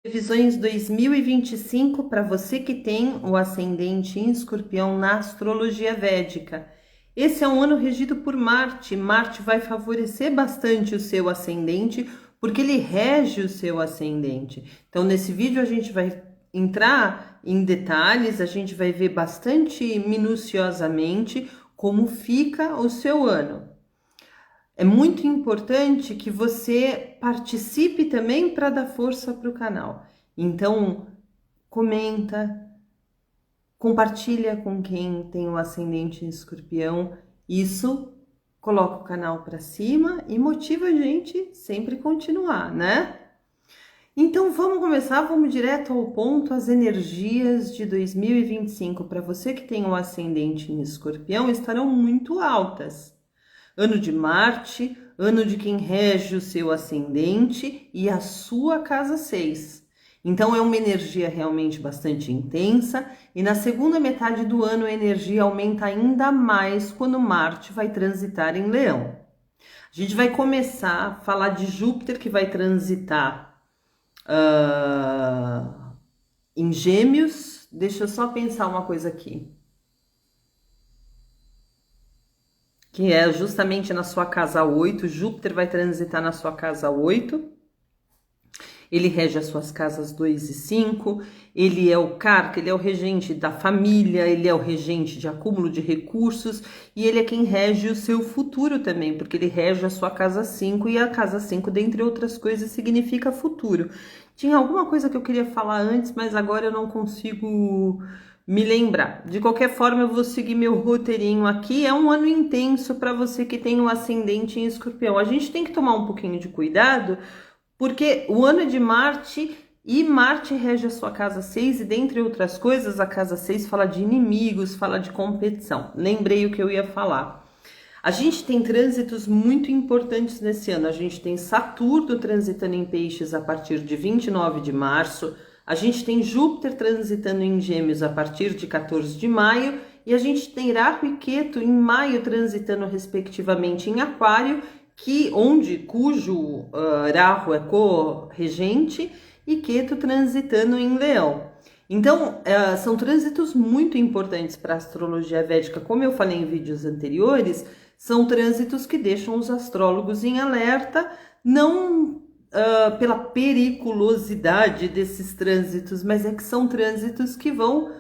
Previsões 2025 para você que tem o ascendente em Escorpião na astrologia védica. Esse é um ano regido por Marte. Marte vai favorecer bastante o seu ascendente, porque ele rege o seu ascendente. Então, nesse vídeo a gente vai entrar em detalhes, a gente vai ver bastante minuciosamente como fica o seu ano. É muito importante que você participe também para dar força para o canal. Então, comenta, compartilha com quem tem o ascendente em Escorpião. Isso coloca o canal para cima e motiva a gente sempre continuar, né? Então vamos começar, vamos direto ao ponto, as energias de 2025 para você que tem o ascendente em Escorpião estarão muito altas. Ano de Marte, ano de quem rege o seu ascendente e a sua casa 6. Então é uma energia realmente bastante intensa e na segunda metade do ano a energia aumenta ainda mais quando Marte vai transitar em Leão. A gente vai começar a falar de Júpiter que vai transitar em Gêmeos. Deixa eu só pensar uma coisa aqui. Que é justamente na sua casa 8, Júpiter vai transitar na sua casa 8, ele rege as suas casas 2 e 5, ele é o carca, ele é o regente da família, ele é o regente de acúmulo de recursos e ele é quem rege o seu futuro também, porque ele rege a sua casa 5 e a casa 5, dentre outras coisas, significa futuro. Tinha alguma coisa que eu queria falar antes, mas agora eu não consigo me lembrar. De qualquer forma, eu vou seguir meu roteirinho aqui. É um ano intenso para você que tem o ascendente em Escorpião. A gente tem que tomar um pouquinho de cuidado, porque o ano é de Marte e Marte rege a sua casa 6 e, dentre outras coisas, a casa 6 fala de inimigos, fala de competição. Lembrei o que eu ia falar. A gente tem trânsitos muito importantes nesse ano. A gente tem Saturno transitando em Peixes a partir de 29 de março. A gente tem Júpiter transitando em Gêmeos a partir de 14 de maio. E a gente tem Rahu e Ketu em maio transitando respectivamente em Aquário, cujo Rahu é co-regente e Ketu transitando em Leão. Então, são trânsitos muito importantes para a astrologia védica. Como eu falei em vídeos anteriores, são trânsitos que deixam os astrólogos em alerta, não pela periculosidade desses trânsitos, mas é que são trânsitos que vão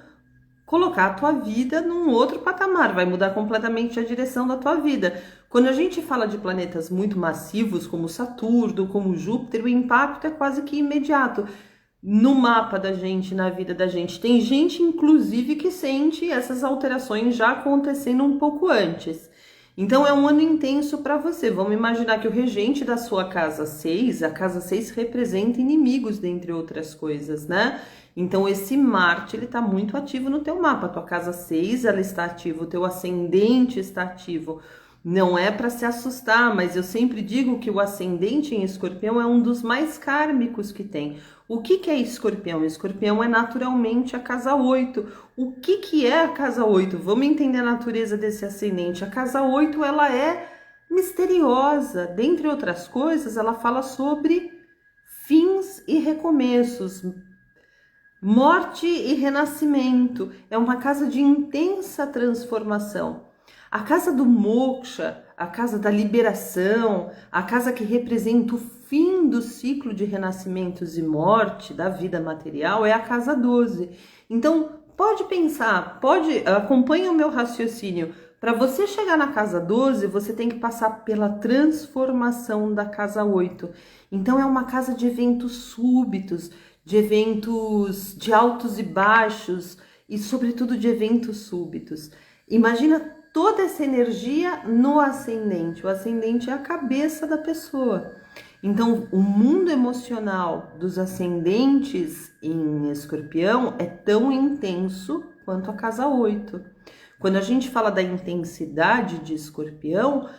colocar a tua vida num outro patamar, vai mudar completamente a direção da tua vida. Quando a gente fala de planetas muito massivos, como Saturno, como Júpiter, o impacto é quase que imediato no mapa da gente, na vida da gente. Tem gente, inclusive, que sente essas alterações já acontecendo um pouco antes. Então é um ano intenso para você. Vamos imaginar que o regente da sua casa 6, a casa 6 representa inimigos, dentre outras coisas, né? Então esse Marte, ele está muito ativo no teu mapa. A tua casa 6, ela está ativa, o teu ascendente está ativo. Não é para se assustar, mas eu sempre digo que o ascendente em Escorpião é um dos mais kármicos que tem. O que é Escorpião? Escorpião é naturalmente a casa 8. O que é a casa 8? Vamos entender a natureza desse ascendente. A casa 8, ela é misteriosa. Dentre outras coisas, ela fala sobre fins e recomeços, morte e renascimento. É uma casa de intensa transformação. A casa do moksha, a casa da liberação, a casa que representa o fim do ciclo de renascimentos e morte da vida material é a casa 12. Então, pode pensar, acompanha o meu raciocínio. Para você chegar na casa 12, você tem que passar pela transformação da casa 8. Então, é uma casa de eventos súbitos, de eventos de altos e baixos e, sobretudo, de eventos súbitos. Imagina toda essa energia no ascendente. O ascendente é a cabeça da pessoa. Então, o mundo emocional dos ascendentes em Escorpião é tão intenso quanto a casa 8. Quando a gente fala da intensidade de Escorpião,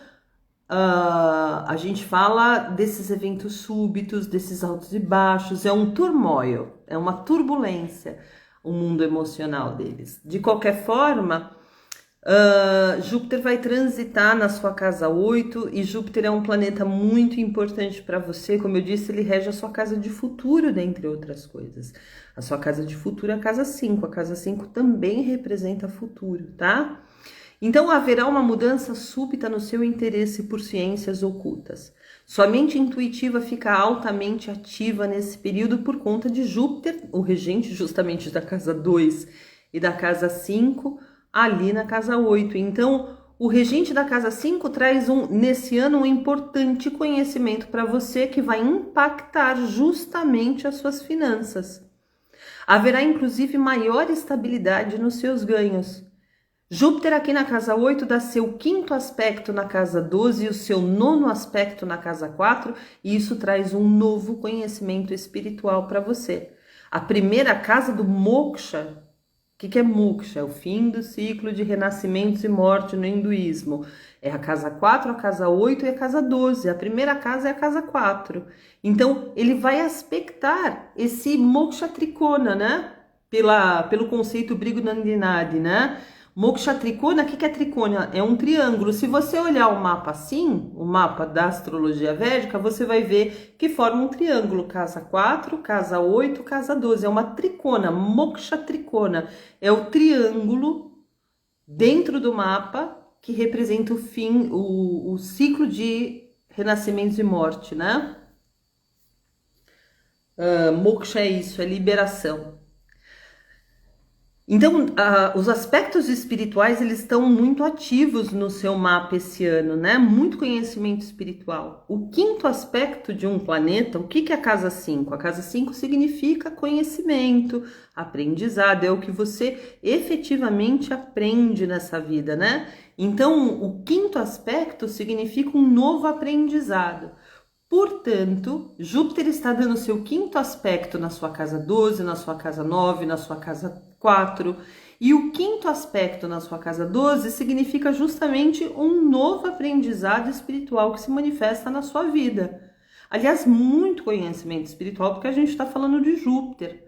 a gente fala desses eventos súbitos, desses altos e baixos, é um turmoil, é uma turbulência o mundo emocional deles. De qualquer forma, Júpiter vai transitar na sua casa 8 e Júpiter é um planeta muito importante para você. Como eu disse, ele rege a sua casa de futuro, dentre outras coisas. A sua casa de futuro é a casa 5. A casa 5 também representa futuro, tá? Então haverá uma mudança súbita no seu interesse por ciências ocultas. Sua mente intuitiva fica altamente ativa nesse período por conta de Júpiter, o regente justamente da casa 2 e da casa 5, ali na casa 8. Então, o regente da casa 5 traz nesse ano um importante conhecimento para você que vai impactar justamente as suas finanças. Haverá inclusive maior estabilidade nos seus ganhos. Júpiter aqui na casa 8 dá seu quinto aspecto na casa 12 e o seu nono aspecto na casa 4, e isso traz um novo conhecimento espiritual para você. A primeira casa do Moksha. O que é Moksha? É o fim do ciclo de renascimentos e morte no hinduísmo. É a casa 4, a casa 8 e a casa 12. A primeira casa é a casa 4. Então, ele vai aspectar esse Moksha Trikona, né? Pelo conceito Brigunandinadi, né? Moksha Trikona, o que é tricônia? É um triângulo. Se você olhar o mapa assim, o mapa da astrologia védica, você vai ver que forma um triângulo. Casa 4, casa 8, casa 12. É uma tricona, Moksha Trikona. É o triângulo dentro do mapa que representa o fim, o ciclo de renascimentos e morte, né? Moksha é isso, é liberação. Então, os aspectos espirituais, eles estão muito ativos no seu mapa esse ano, né? Muito conhecimento espiritual. O quinto aspecto de um planeta, o que é a casa 5? A casa 5 significa conhecimento, aprendizado, é o que você efetivamente aprende nessa vida, né? Então, o quinto aspecto significa um novo aprendizado. Portanto, Júpiter está dando seu quinto aspecto na sua casa 12, na sua casa 9, na sua casa 4. E o quinto aspecto na sua casa 12 significa justamente um novo aprendizado espiritual que se manifesta na sua vida. Aliás, muito conhecimento espiritual, porque a gente está falando de Júpiter.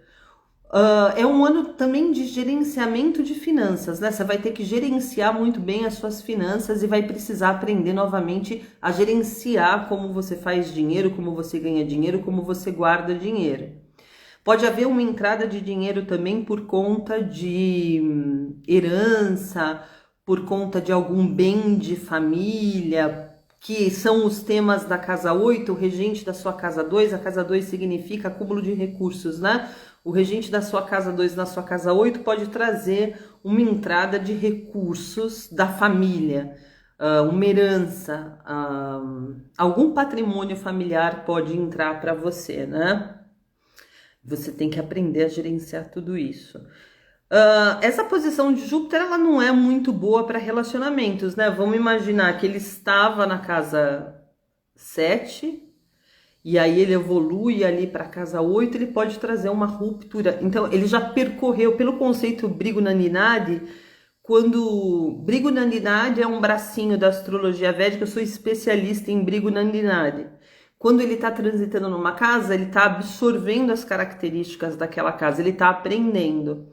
É um ano também de gerenciamento de finanças, né? Você vai ter que gerenciar muito bem as suas finanças e vai precisar aprender novamente a gerenciar como você faz dinheiro, como você ganha dinheiro, como você guarda dinheiro. Pode haver uma entrada de dinheiro também por conta de herança, por conta de algum bem de família, que são os temas da casa 8, o regente da sua casa 2. A casa 2 significa acúmulo de recursos, né? O regente da sua casa 2 na sua casa 8 pode trazer uma entrada de recursos da família, uma herança, algum patrimônio familiar pode entrar para você, né? Você tem que aprender a gerenciar tudo isso. Essa posição de Júpiter, ela não é muito boa para relacionamentos, né? Vamos imaginar que ele estava na casa 7... e aí ele evolui ali para a casa 8, ele pode trazer uma ruptura. Então, ele já percorreu pelo conceito Brigunandinadi, quando Brigunandinadi é um bracinho da astrologia védica, eu sou especialista em Brigunandinadi. Quando ele está transitando numa casa, ele está absorvendo as características daquela casa, ele está aprendendo.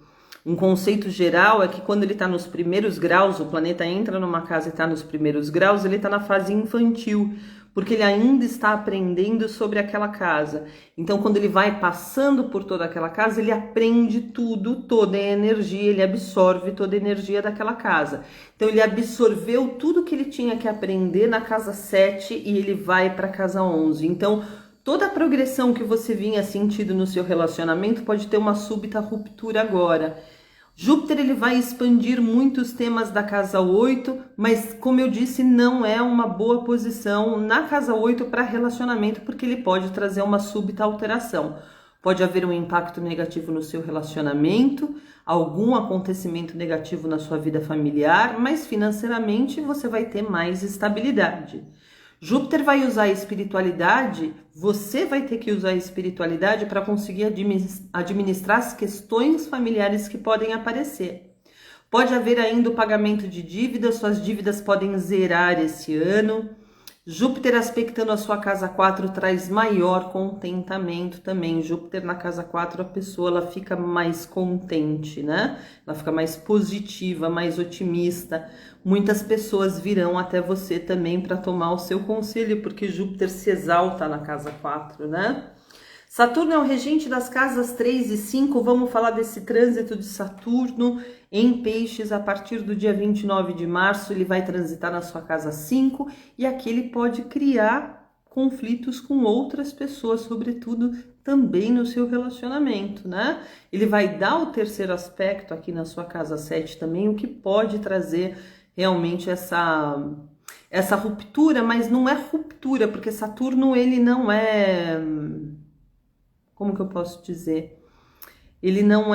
Um conceito geral é que quando ele está nos primeiros graus, o planeta entra numa casa e está nos primeiros graus, ele está na fase infantil, porque ele ainda está aprendendo sobre aquela casa. Então, quando ele vai passando por toda aquela casa, ele aprende tudo, toda a energia, ele absorve toda a energia daquela casa. Então, ele absorveu tudo que ele tinha que aprender na casa 7 e ele vai para a casa 11. Então, toda a progressão que você vinha sentindo no seu relacionamento pode ter uma súbita ruptura agora. Júpiter, ele vai expandir muitos temas da casa 8, mas como eu disse, não é uma boa posição na casa 8 para relacionamento, porque ele pode trazer uma súbita alteração. Pode haver um impacto negativo no seu relacionamento, algum acontecimento negativo na sua vida familiar, mas financeiramente você vai ter mais estabilidade. Júpiter vai usar a espiritualidade, você vai ter que usar a espiritualidade para conseguir administrar as questões familiares que podem aparecer. Pode haver ainda o pagamento de dívidas, suas dívidas podem zerar esse ano. Júpiter aspectando a sua casa 4 traz maior contentamento também. Júpiter na casa 4, a pessoa ela fica mais contente, né? Ela fica mais positiva, mais otimista. Muitas pessoas virão até você também para tomar o seu conselho, porque Júpiter se exalta na casa 4, né? Saturno é o regente das casas 3 e 5. Vamos falar desse trânsito de Saturno em Peixes a partir do dia 29 de março. Ele vai transitar na sua casa 5 e aqui ele pode criar conflitos com outras pessoas, sobretudo também no seu relacionamento, né? Ele vai dar o terceiro aspecto aqui na sua casa 7 também, o que pode trazer realmente essa ruptura, mas não é ruptura, porque Saturno ele não é... Como que eu posso dizer? Ele não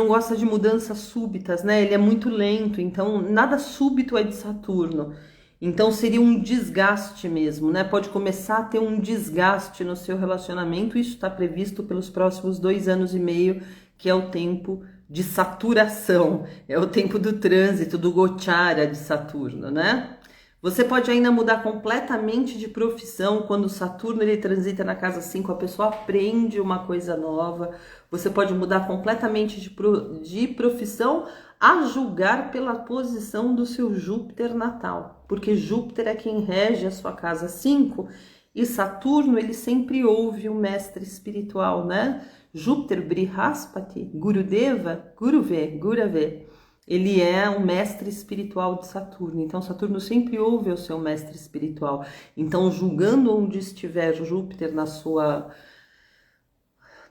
gosta de mudanças súbitas, né? Ele é muito lento, então nada súbito é de Saturno. Então seria um desgaste mesmo, né? Pode começar a ter um desgaste no seu relacionamento. Isso está previsto pelos próximos 2 anos e meio, que é o tempo de saturação, é o tempo do trânsito, do Gochara de Saturno, né? Você pode ainda mudar completamente de profissão quando Saturno ele transita na casa 5, a pessoa aprende uma coisa nova. Você pode mudar completamente de profissão a julgar pela posição do seu Júpiter natal, porque Júpiter é quem rege a sua casa 5 e Saturno ele sempre ouve o mestre espiritual, né? Júpiter, Brihaspati, Gurudeva, Gurave. Ele é um mestre espiritual de Saturno, então Saturno sempre ouve o seu mestre espiritual. Então, julgando onde estiver Júpiter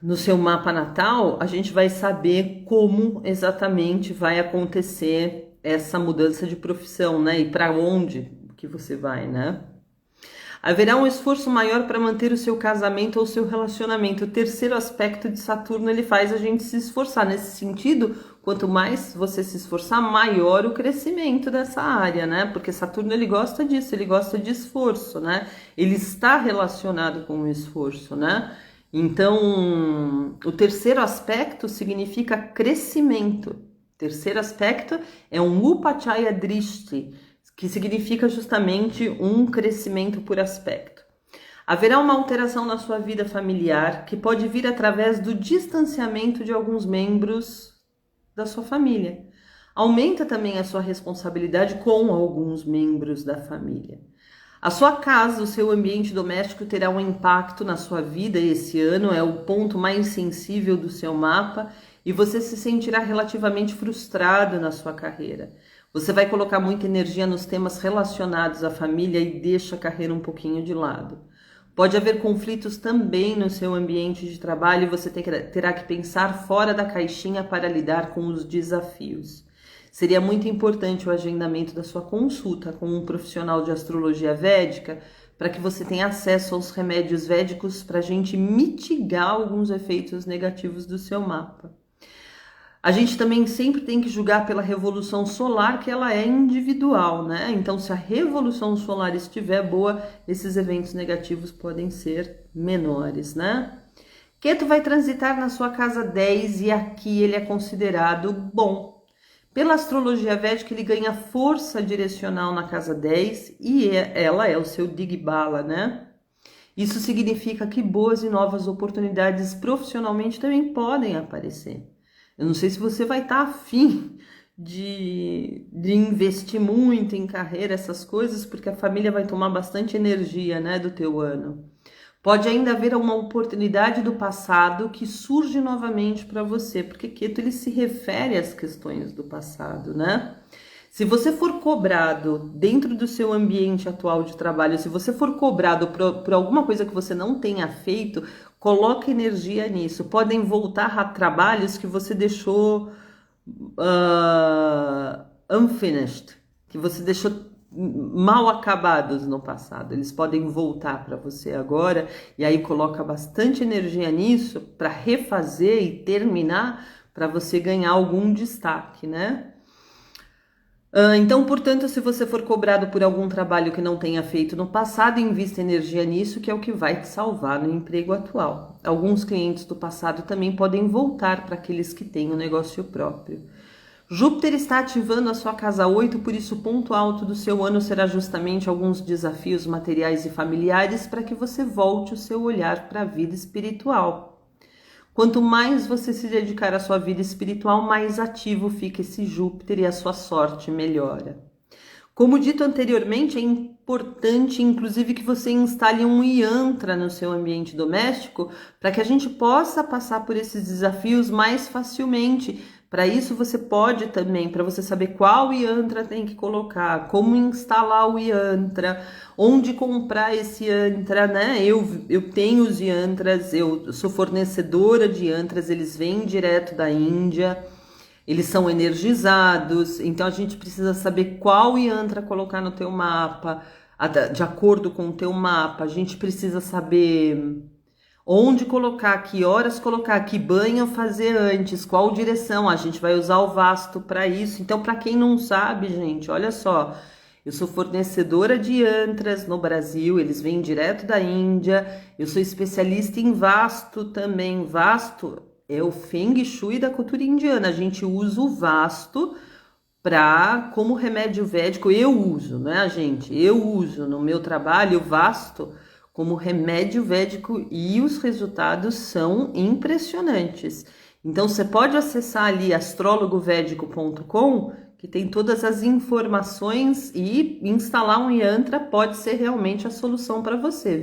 no seu mapa natal, a gente vai saber como exatamente vai acontecer essa mudança de profissão, né? E para onde que você vai, né? Haverá um esforço maior para manter o seu casamento ou o seu relacionamento. O terceiro aspecto de Saturno, ele faz a gente se esforçar. Nesse sentido, quanto mais você se esforçar, maior o crescimento dessa área, né? Porque Saturno, ele gosta disso, ele gosta de esforço, né? Ele está relacionado com o esforço, né? Então, o terceiro aspecto significa crescimento. O terceiro aspecto é um Upachaya Drishti, que significa justamente um crescimento por aspecto. Haverá uma alteração na sua vida familiar que pode vir através do distanciamento de alguns membros da sua família. Aumenta também a sua responsabilidade com alguns membros da família. A sua casa, o seu ambiente doméstico terá um impacto na sua vida esse ano, é o ponto mais sensível do seu mapa e você se sentirá relativamente frustrado na sua carreira. Você vai colocar muita energia nos temas relacionados à família e deixa a carreira um pouquinho de lado. Pode haver conflitos também no seu ambiente de trabalho e você terá que pensar fora da caixinha para lidar com os desafios. Seria muito importante o agendamento da sua consulta com um profissional de astrologia védica para que você tenha acesso aos remédios védicos para a gente mitigar alguns efeitos negativos do seu mapa. A gente também sempre tem que julgar pela revolução solar, que ela é individual, né? Então, se a revolução solar estiver boa, esses eventos negativos podem ser menores, né? Ketu vai transitar na sua casa 10 e aqui ele é considerado bom. Pela astrologia védica, ele ganha força direcional na casa 10 e ela é o seu Digbala, né? Isso significa que boas e novas oportunidades profissionalmente também podem aparecer. Eu não sei se você vai estar afim de investir muito em carreira, essas coisas, porque a família vai tomar bastante energia, né, do teu ano. Pode ainda haver uma oportunidade do passado que surge novamente para você, porque Ketu ele se refere às questões do passado, né? Se você for cobrado dentro do seu ambiente atual de trabalho, se você for cobrado por alguma coisa que você não tenha feito, coloque energia nisso. Podem voltar a trabalhos que você deixou unfinished, que você deixou mal acabados no passado. Eles podem voltar para você agora e aí coloca bastante energia nisso para refazer e terminar para você ganhar algum destaque, né? Então, portanto, se você for cobrado por algum trabalho que não tenha feito no passado, invista energia nisso, que é o que vai te salvar no emprego atual. Alguns clientes do passado também podem voltar para aqueles que têm um negócio próprio. Júpiter está ativando a sua casa 8, por isso o ponto alto do seu ano será justamente alguns desafios materiais e familiares para que você volte o seu olhar para a vida espiritual. Quanto mais você se dedicar à sua vida espiritual, mais ativo fica esse Júpiter e a sua sorte melhora. Como dito anteriormente, é importante, inclusive, que você instale um yantra no seu ambiente doméstico para que a gente possa passar por esses desafios mais facilmente. Para isso, você pode também, para você saber qual yantra tem que colocar, como instalar o yantra, onde comprar esse yantra, né? Eu tenho os yantras, eu sou fornecedora de yantras, eles vêm direto da Índia. Eles são energizados, então a gente precisa saber qual yantra colocar no teu mapa, de acordo com o teu mapa. A gente precisa saber onde colocar, que horas colocar, que banho fazer antes, qual direção. A gente vai usar o vasto para isso. Então, para quem não sabe, gente, olha só. Eu sou fornecedora de yantras no Brasil, eles vêm direto da Índia. Eu sou especialista em vasto também. Vasto é o Feng Shui da cultura indiana. A gente usa o vasto como remédio védico. Eu uso, né, gente? Eu uso no meu trabalho o vasto como remédio védico e os resultados são impressionantes. Então você pode acessar ali astrologovédico.com, que tem todas as informações, e instalar um yantra pode ser realmente a solução para você.